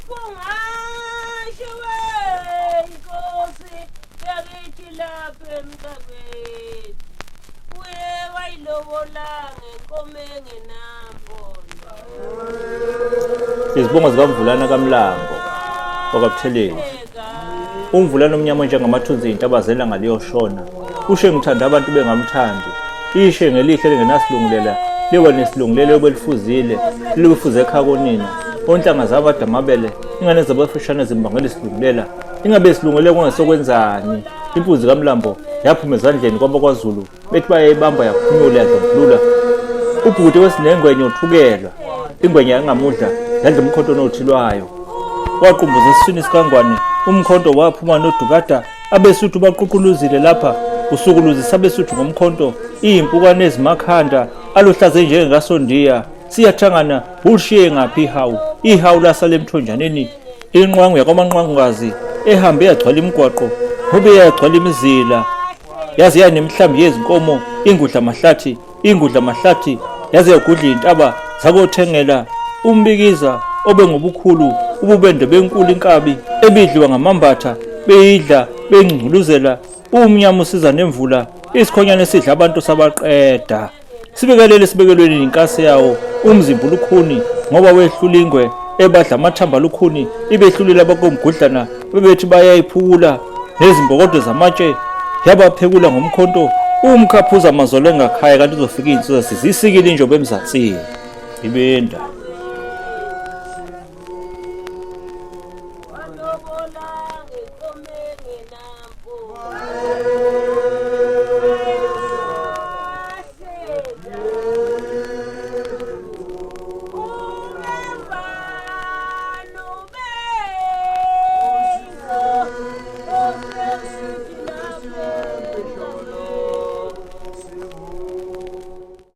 kungasho inkosi yakithi lapha emhlabeni uye wayilobola ngenkomo engenampondo. Izibongo zikaMvulana kaMlambo wakwaButhelezi. uMvulana omnyama njengamathunzi iy'ntaba zela ngaliyoshona. Ushe ngithanda abantu bengamthandi. Ishe ngelihle lingenasilungulela liwa nesilungulelo obelifuzile lilufuze ekhaya konina. Onhlanga zabada amabele ingane zabafishane zimbangela isilungulela ingabe isilungule kungesokwenzani. Impunzi kaMlambo yaphuma ezandleni kwabakwaZulu bethi bayayibamba yaphunyula yadlambulula. Ubhuti wesinengwenye uthukelwa ingwenye yangamudla yadla umkhonto onothilwayo. Waqumbuza esiswini sikangwane umkhonto waphuma nodukada abesuthu baququluzile lapha usukuluzisa abesuthu ngomkhonto iyimpukane ezimakhanda aluhlaze njengengasondiya siyathangana ulishiye ngaphi ihawu lasale emthonjaneni inqwangu yakwamanqwangukazi ehambe yagcwala imigwaqo ngobe yagcwala imizila yaze yanemihlambi yezinkomo ingudla mahlathi yaze yagudla iy'ntaba zakothengela umbikiza obengobukhulu ububende benkulu inkabi ebidliwa ngamambatha beyidla bengcungculuzela umnyama usiza nemvula isikhonyana esidla abantu sabaqeda sibekelele sibekelweni inkasi yawo umzimba lukhuni ngoba wehlula ingwe ebadla amathamba lukhuni ibehlulile abakomgudlana bebethi bayayiphula nezimbokodo zamatshe yabaphekula ngomkhonto umkhaphuza amazolo engakhaya kanti uzofika iy'nsizwa sizisikile injobo emzansini ibenda.